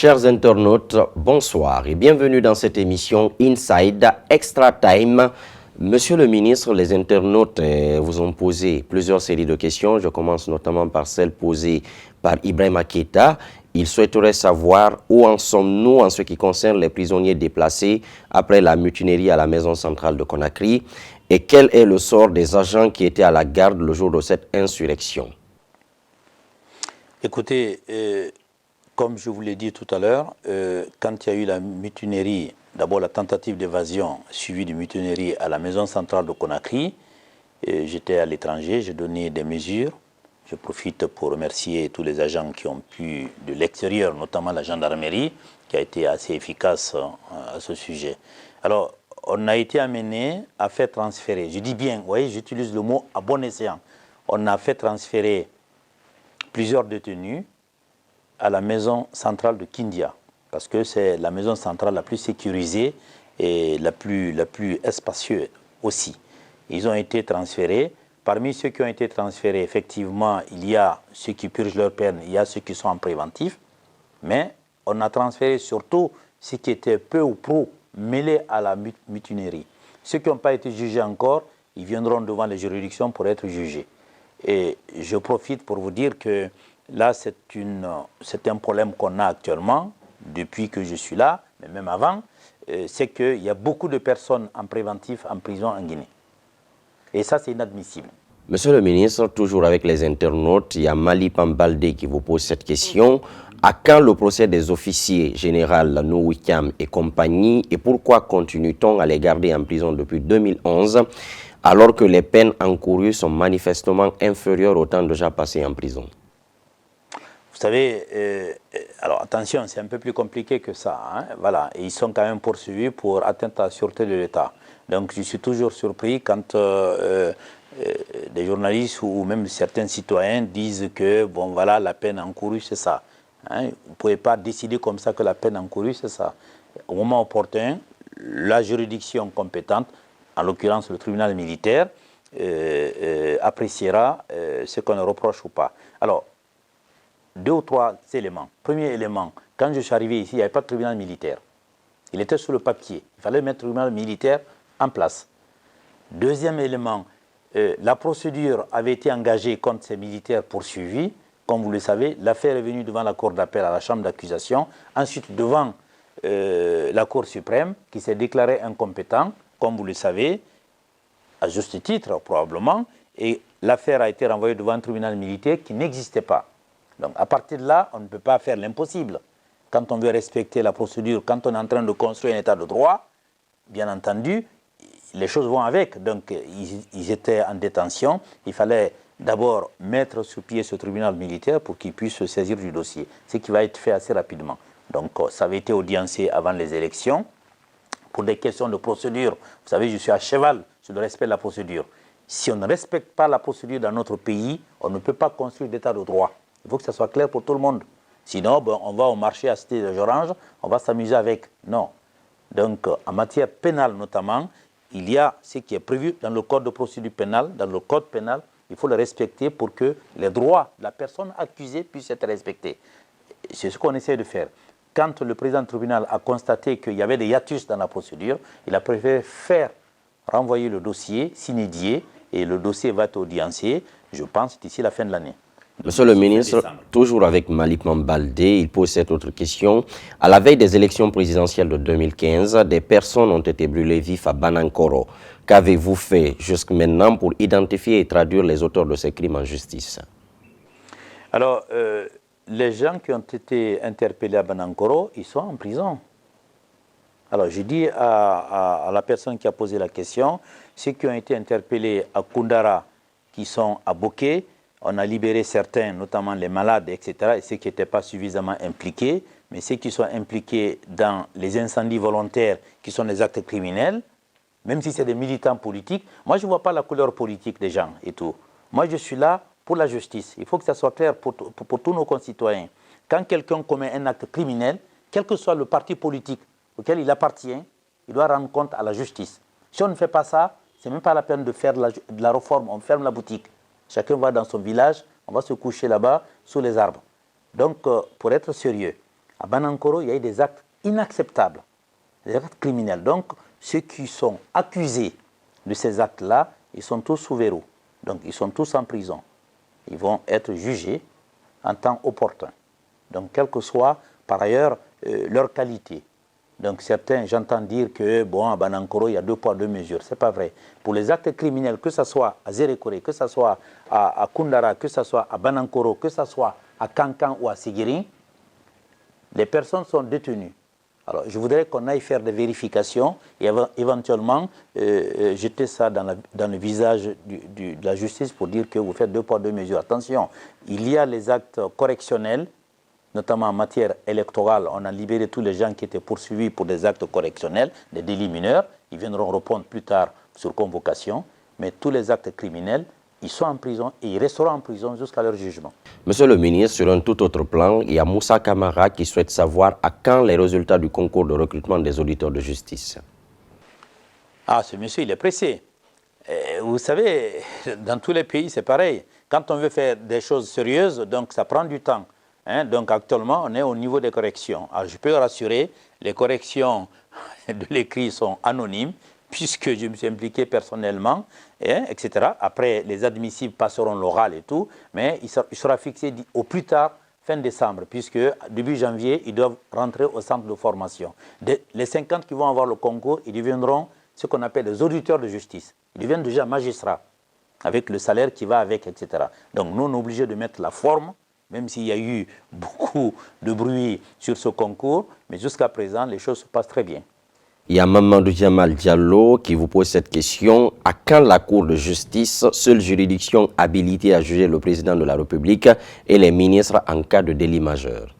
Chers internautes, bonsoir et bienvenue dans cette émission Inside Extra Time. Monsieur le ministre, les internautes vous ont posé plusieurs séries de questions. Je commence notamment par celle posée par Ibrahima Keita. Il souhaiterait savoir où en sommes-nous en ce qui concerne les prisonniers déplacés après la mutinerie à la maison centrale de Conakry et quel est le sort des agents qui étaient à la garde le jour de cette insurrection. Écoutez, comme je vous l'ai dit tout à l'heure, quand il y a eu la mutinerie, d'abord la tentative d'évasion suivie de mutinerie à la maison centrale de Conakry, j'étais à l'étranger, j'ai donné des mesures. Je profite pour remercier tous les agents qui ont pu, de l'extérieur, notamment la gendarmerie, qui a été assez efficace à ce sujet. Alors, on a été amené à faire transférer, je dis bien, vous voyez, j'utilise le mot à bon escient, on a fait transférer plusieurs détenus à la maison centrale de Kindia, parce que c'est la maison centrale la plus sécurisée et la plus spacieuse aussi. Ils ont été transférés. Parmi ceux qui ont été transférés, effectivement, il y a ceux qui purgent leur peine, il y a ceux qui sont en préventif, mais on a transféré surtout ceux qui étaient peu ou prou mêlés à la mutinerie. Ceux qui n'ont pas été jugés encore, ils viendront devant les juridictions pour être jugés. Et je profite pour vous dire que là, c'est un problème qu'on a actuellement, depuis que je suis là, mais même avant, c'est qu'il y a beaucoup de personnes en préventif en prison en Guinée. Et ça, c'est inadmissible. Monsieur le ministre, toujours avec les internautes, il y a Mali Pambalde qui vous pose cette question. À quand le procès des officiers général Nouikam et compagnie et pourquoi continue-t-on à les garder en prison depuis 2011 alors que les peines encourues sont manifestement inférieures au temps déjà passé en prison? Vous savez, alors attention, c'est un peu plus compliqué que ça. Hein, voilà, et ils sont quand même poursuivis pour atteinte à la sûreté de l'État. Donc je suis toujours surpris quand des journalistes ou même certains citoyens disent que bon voilà, la peine encourue c'est ça. Hein, vous ne pouvez pas décider comme ça que la peine encourue c'est ça. Au moment opportun, la juridiction compétente, en l'occurrence le tribunal militaire, appréciera ce qu'on reproche ou pas. Alors, deux ou trois éléments. Premier élément, quand je suis arrivé ici, il n'y avait pas de tribunal militaire. Il était sur le papier. Il fallait mettre le tribunal militaire en place. Deuxième élément, la procédure avait été engagée contre ces militaires poursuivis. Comme vous le savez, l'affaire est venue devant la cour d'appel à la chambre d'accusation, ensuite devant la Cour suprême qui s'est déclarée incompétent, comme vous le savez, à juste titre probablement, et l'affaire a été renvoyée devant un tribunal militaire qui n'existait pas. Donc à partir de là, on ne peut pas faire l'impossible. Quand on veut respecter la procédure, quand on est en train de construire un état de droit, bien entendu, les choses vont avec. Donc ils étaient en détention, il fallait d'abord mettre sur pied ce tribunal militaire pour qu'il puisse se saisir du dossier, ce qui va être fait assez rapidement. Donc ça avait été audiencé avant les élections. Pour des questions de procédure, vous savez, je suis à cheval sur le respect de la procédure. Si on ne respecte pas la procédure dans notre pays, on ne peut pas construire d'état de droit. Il faut que ça soit clair pour tout le monde. Sinon, ben, on va au marché à Cité des Oranges, on va s'amuser avec. Non. Donc, en matière pénale notamment, il y a ce qui est prévu dans le code de procédure pénale, dans le code pénal, il faut le respecter pour que les droits de la personne accusée puissent être respectés. C'est ce qu'on essaie de faire. Quand le président du tribunal a constaté qu'il y avait des hiatus dans la procédure, il a préféré renvoyer le dossier, s'inédier, et le dossier va être audiencé, je pense, d'ici la fin de l'année. Monsieur le ministre, toujours avec Malik Mambalde, il pose cette autre question. À la veille des élections présidentielles de 2015, des personnes ont été brûlées vives à Banankoro. Qu'avez-vous fait jusqu'à maintenant pour identifier et traduire les auteurs de ces crimes en justice? Alors, les gens qui ont été interpellés à Banankoro, ils sont en prison. Alors, je dis à la personne qui a posé la question, ceux qui ont été interpellés à Koundara, qui sont à Boké, on a libéré certains, notamment les malades, etc., et ceux qui n'étaient pas suffisamment impliqués, mais ceux qui sont impliqués dans les incendies volontaires, qui sont des actes criminels, même si c'est des militants politiques, moi je ne vois pas la couleur politique des gens et tout. Moi je suis là pour la justice. Il faut que ça soit clair pour tous nos concitoyens. Quand quelqu'un commet un acte criminel, quel que soit le parti politique auquel il appartient, il doit rendre compte à la justice. Si on ne fait pas ça, ce n'est même pas la peine de faire de la réforme, on ferme la boutique. Chacun va dans son village, on va se coucher là-bas, sous les arbres. Donc, pour être sérieux, À Banankoro, il y a eu des actes inacceptables, des actes criminels. Donc, ceux qui sont accusés de ces actes-là, ils sont tous sous verrou. Donc, ils sont tous en prison. Ils vont être jugés en temps opportun. Donc, quelle que soit, par ailleurs, leur qualité. Donc, certains, j'entends dire que, bon, à Banankoro, il y a 2 poids, 2 mesures. Ce n'est pas vrai. Pour les actes criminels, que ce soit à Zérekore, que ce soit à Koundara, que ce soit à Banankoro, que ce soit à Kankan ou à Sigiring, les personnes sont détenues. Alors, je voudrais qu'on aille faire des vérifications et éventuellement jeter ça dans le visage de la justice pour dire que vous faites 2 poids, 2 mesures. Attention, il y a les actes correctionnels, notamment en matière électorale. On a libéré tous les gens qui étaient poursuivis pour des actes correctionnels, des délits mineurs. Ils viendront répondre plus tard sur convocation. Mais tous les actes criminels, ils sont en prison et ils resteront en prison jusqu'à leur jugement. Monsieur le ministre, sur un tout autre plan, il y a Moussa Camara qui souhaite savoir à quand les résultats du concours de recrutement des auditeurs de justice. Ah, ce monsieur, il est pressé. Vous savez, dans tous les pays, c'est pareil. Quand on veut faire des choses sérieuses, donc ça prend du temps. Hein? Donc actuellement, on est au niveau des corrections. Alors je peux vous rassurer, les corrections de l'écrit sont anonymes, puisque je me suis impliqué personnellement, etc. Après, les admissibles passeront l'oral et tout, mais il sera fixé au plus tard fin décembre, puisque début janvier, ils doivent rentrer au centre de formation. Les 50 qui vont avoir le concours, ils deviendront ce qu'on appelle des auditeurs de justice. Ils deviennent déjà magistrats, avec le salaire qui va avec, etc. Donc nous, on est obligé de mettre la forme, même s'il y a eu beaucoup de bruit sur ce concours, mais jusqu'à présent, les choses se passent très bien. Il y a Mamadou Jamal Diallo qui vous pose cette question. À quand la Cour de justice, seule juridiction habilitée à juger le président de la République et les ministres en cas de délit majeur?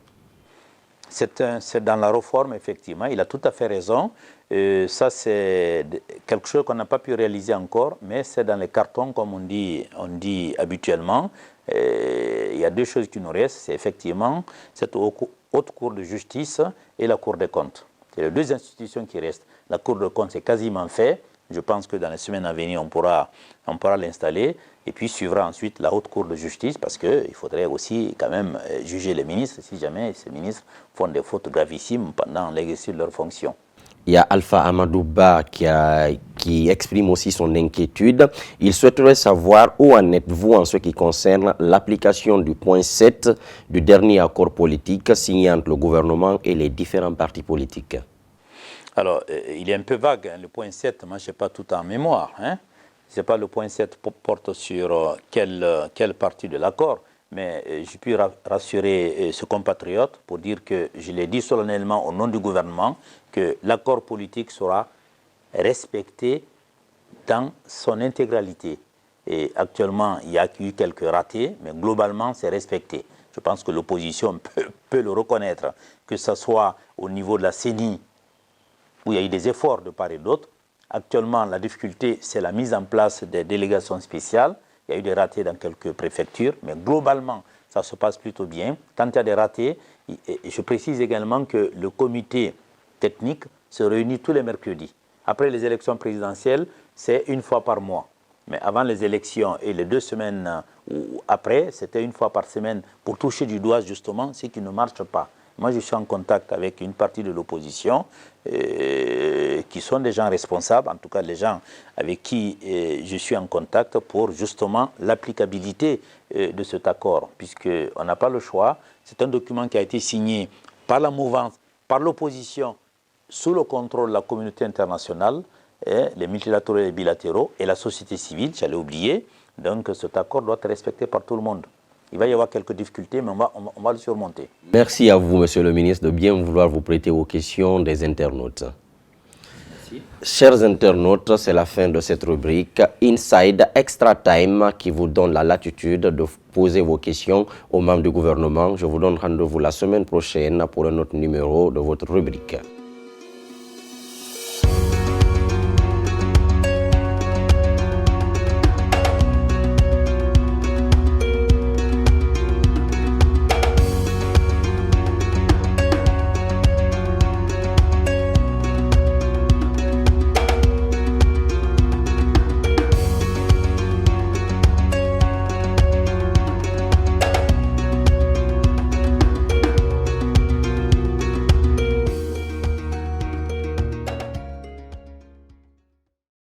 C'est dans la réforme, effectivement. Il a tout à fait raison. Ça, c'est quelque chose qu'on n'a pas pu réaliser encore, mais c'est dans les cartons, comme on dit habituellement. Il y a 2 choses qui nous restent. C'est effectivement cette haute Cour de justice et la Cour des comptes. C'est les 2 institutions qui restent. La Cour des comptes, c'est quasiment fait. Je pense que dans les semaines à venir, on pourra l'installer. Et puis suivra ensuite la haute Cour de justice, parce qu'il faudrait aussi quand même juger les ministres si jamais ces ministres font des fautes gravissimes pendant l'exercice de leurs fonctions. Il y a Alpha Amadouba qui exprime aussi son inquiétude. Il souhaiterait savoir où en êtes-vous en ce qui concerne l'application du point 7 du dernier accord politique signé entre le gouvernement et les différents partis politiques. Alors, il est un peu vague, hein, le point 7, moi je n'ai pas tout en mémoire. Hein. Je ne sais pas le point 7 porte sur quelle partie de l'accord, mais je puis rassurer ce compatriote pour dire que je l'ai dit solennellement au nom du gouvernement que l'accord politique sera respecté dans son intégralité. Et actuellement, il y a eu quelques ratés, mais globalement, c'est respecté. Je pense que l'opposition peut le reconnaître, que ce soit au niveau de la CENI, où il y a eu des efforts de part et d'autre. Actuellement, la difficulté, c'est la mise en place des délégations spéciales. Il y a eu des ratés dans quelques préfectures, mais globalement, ça se passe plutôt bien. Quand il y a des ratés, je précise également que le comité technique se réunit tous les mercredis. Après les élections présidentielles, c'est 1 fois par mois. Mais avant les élections et les 2 semaines après, c'était 1 fois par semaine pour toucher du doigt justement ce qui ne marche pas. Moi, je suis en contact avec une partie de l'opposition qui sont des gens responsables, en tout cas les gens avec qui je suis en contact pour justement l'applicabilité de cet accord, puisqu'on n'a pas le choix. C'est un document qui a été signé par la mouvance, par l'opposition, sous le contrôle de la communauté internationale, les multilatéraux et les bilatéraux, et la société civile, j'allais oublier. Donc cet accord doit être respecté par tout le monde. Il va y avoir quelques difficultés, mais on va le surmonter. Merci à vous, Monsieur le ministre, de bien vouloir vous prêter aux questions des internautes. Merci. Chers internautes, c'est la fin de cette rubrique Inside Extra Time qui vous donne la latitude de poser vos questions aux membres du gouvernement. Je vous donne rendez-vous la semaine prochaine pour un autre numéro de votre rubrique.